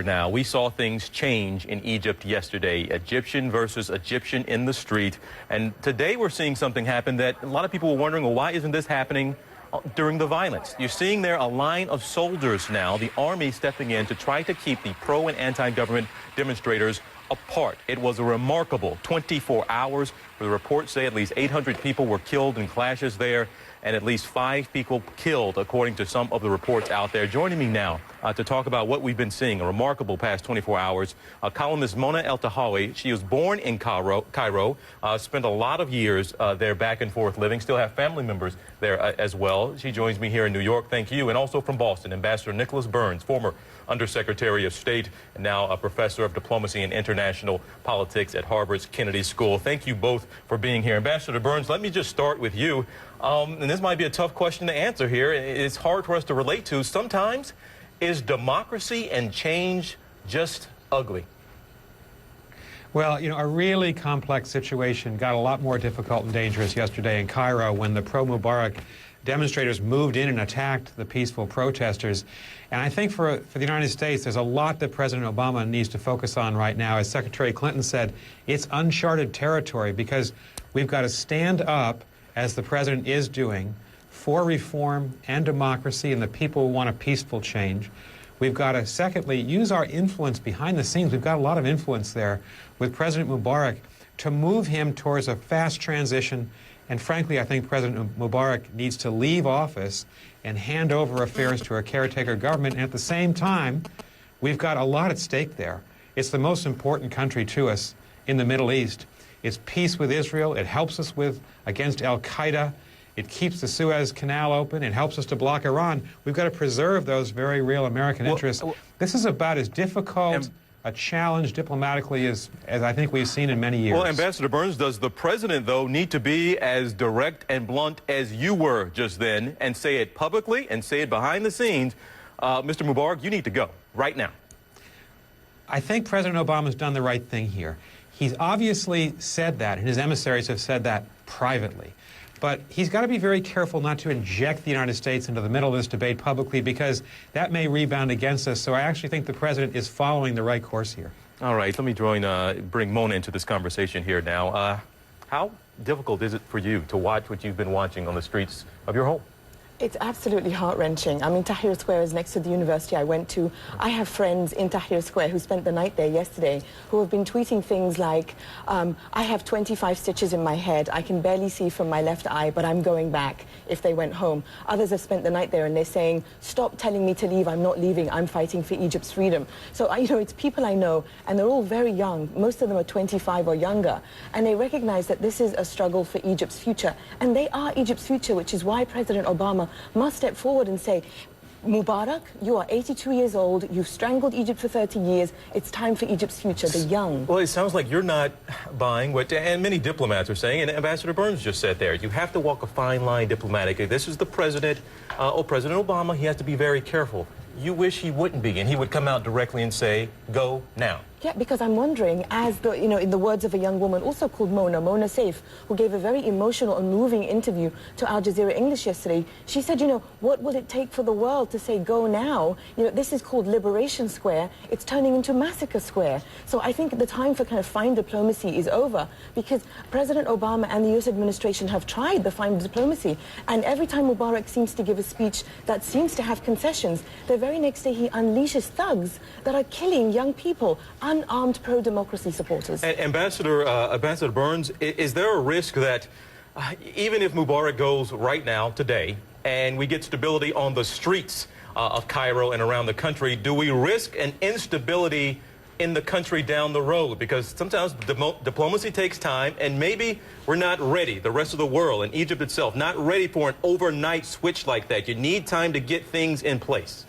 Now, we saw things change in Egypt yesterday, Egyptian versus Egyptian in the street. And today we're seeing something happen that a lot of people were wondering, well, why isn't this happening during the violence? You're seeing there a line of soldiers now, the army stepping in to try to keep the pro and anti-government demonstrators apart. It was a remarkable 24 hours. The reports say at least 800 people were killed in clashes there, and at least 5 people killed, according to some of the reports out there. Joining me now to talk about what we've been seeing, a remarkable past 24 hours, columnist Mona Eltahawy. She was born in Cairo, spent a lot of years there back and forth living, still have family members there as well. She joins me here in New York. Thank you. And also from Boston, Ambassador Nicholas Burns, former Undersecretary of State, and now a professor of diplomacy and international politics at Harvard's Kennedy School. Thank you both for being here. Ambassador Burns, let me just start with you. And this might be a tough question to answer here. It's hard for us to relate to. Sometimes, is democracy and change just ugly? Well, you know, a really complex situation got a lot more difficult and dangerous yesterday in Cairo when the pro-Mubarak demonstrators moved in and attacked the peaceful protesters. And I think for the United States, there's a lot that President Obama needs to focus on right now. As Secretary Clinton said, it's uncharted territory because we've got to stand up, as the president is doing, for reform and democracy and the people who want a peaceful change. We've got to, secondly, use our influence behind the scenes. We've got a lot of influence there with President Mubarak to move him towards a fast transition. And frankly, I think President Mubarak needs to leave office and hand over affairs to a caretaker government. And at the same time, we've got a lot at stake there. It's the most important country to us in the Middle East. It's peace with Israel. It helps us against Al-Qaeda. It keeps the Suez Canal open. It helps us to block Iran. We've got to preserve those very real American interests. This is about as difficult a challenge diplomatically as I think we've seen in many years. Well, Ambassador Burns, does the president, though, need to be as direct and blunt as you were just then and say it publicly and say it behind the scenes? Mr. Mubarak, you need to go right now. I think President Obama's done the right thing here. He's obviously said that, and his emissaries have said that privately. But he's got to be very careful not to inject the United States into the middle of this debate publicly, because that may rebound against us. So I actually think the president is following the right course here. All right, let me bring Mona into this conversation here now. How difficult is it for you to watch what you've been watching on the streets of your home? It's absolutely heart-wrenching. I mean, Tahrir Square is next to the university I went to. I have friends in Tahrir Square who spent the night there yesterday who have been tweeting things like, I have 25 stitches in my head, I can barely see from my left eye, but I'm going back, if they went home. Others have spent the night there and they're saying, stop telling me to leave, I'm not leaving, I'm fighting for Egypt's freedom. So, you know, it's people I know, and they're all very young. Most of them are 25 or younger, and they recognize that this is a struggle for Egypt's future. And they are Egypt's future, which is why President Obama must step forward and say, Mubarak, you are 82 years old, you've strangled Egypt for 30 years, it's time for Egypt's future, the young. Well, it sounds like you're not buying what, and many diplomats are saying, and Ambassador Burns just said there, you have to walk a fine line diplomatically. This is the president, President Obama, he has to be very careful. You wish he wouldn't be, and he would come out directly and say, go now. Yeah, because I'm wondering, as the, you know, in the words of a young woman also called Mona Saif, who gave a very emotional and moving interview to Al Jazeera English yesterday, she said, you know, what will it take for the world to say go now? You know, this is called Liberation Square. It's turning into Massacre Square. So I think the time for kind of fine diplomacy is over, because President Obama and the U.S. administration have tried the fine diplomacy, and every time Mubarak seems to give a speech that seems to have concessions, the very next day he unleashes thugs that are killing young people, unarmed pro-democracy supporters. Ambassador Burns, is there a risk that even if Mubarak goes right now, today, and we get stability on the streets of Cairo and around the country, do we risk an instability in the country down the road? Because sometimes diplomacy takes time, and maybe we're not ready, the rest of the world and Egypt itself, not ready for an overnight switch like that. You need time to get things in place.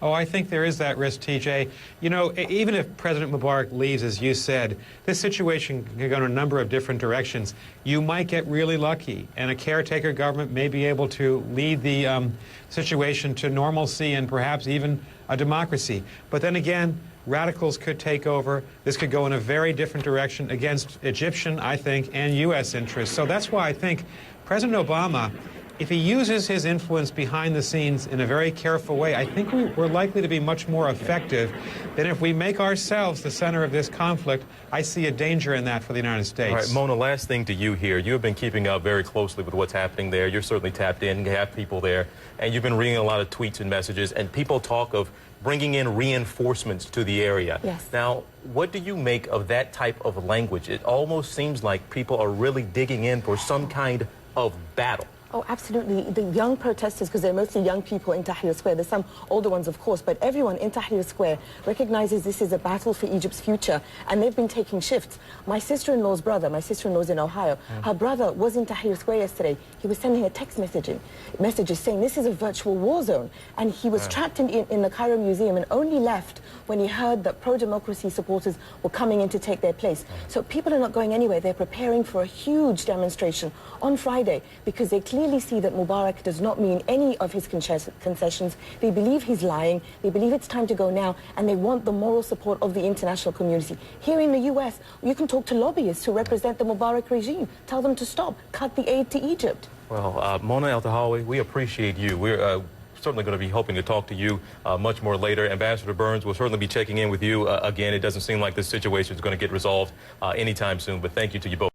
Oh, I think there is that risk, TJ. You know, even if President Mubarak leaves, as you said, this situation can go in a number of different directions. You might get really lucky, and a caretaker government may be able to lead the situation to normalcy and perhaps even a democracy. But then again, radicals could take over. This could go in a very different direction against Egyptian, I think, and U.S. interests. So that's why I think President Obama if he uses his influence behind the scenes in a very careful way, I think we're likely to be much more effective than if we make ourselves the center of this conflict. I see a danger in that for the United States. All right, Mona, last thing to you here. You have been keeping up very closely with what's happening there. You're certainly tapped in. You have people there. And you've been reading a lot of tweets and messages. And people talk of bringing in reinforcements to the area. Yes. Now, what do you make of that type of language? It almost seems like people are really digging in for some kind of battle. Oh, absolutely. The young protesters, because they're mostly young people in Tahrir Square, there's some older ones, of course, but everyone in Tahrir Square recognizes this is a battle for Egypt's future, and they've been taking shifts. My sister-in-law's brother, my sister-in-law's in Ohio, her brother was in Tahrir Square yesterday. He was sending her text messages saying this is a virtual war zone, and he was trapped in the Cairo Museum and only left when he heard that pro-democracy supporters were coming in to take their place. So people are not going anywhere. They're preparing for a huge demonstration on Friday because they clearly see that Mubarak does not mean any of his concessions. They believe he's lying. They believe it's time to go now, and they want the moral support of the international community. Here in the U.S., you can talk to lobbyists who represent the Mubarak regime. Tell them to stop. Cut the aid to Egypt. Well, Mona Eltahawy, we appreciate you. We're certainly going to be hoping to talk to you much more later. Ambassador Burns will certainly be checking in with you again. It doesn't seem like this situation is going to get resolved anytime soon, but thank you to you both.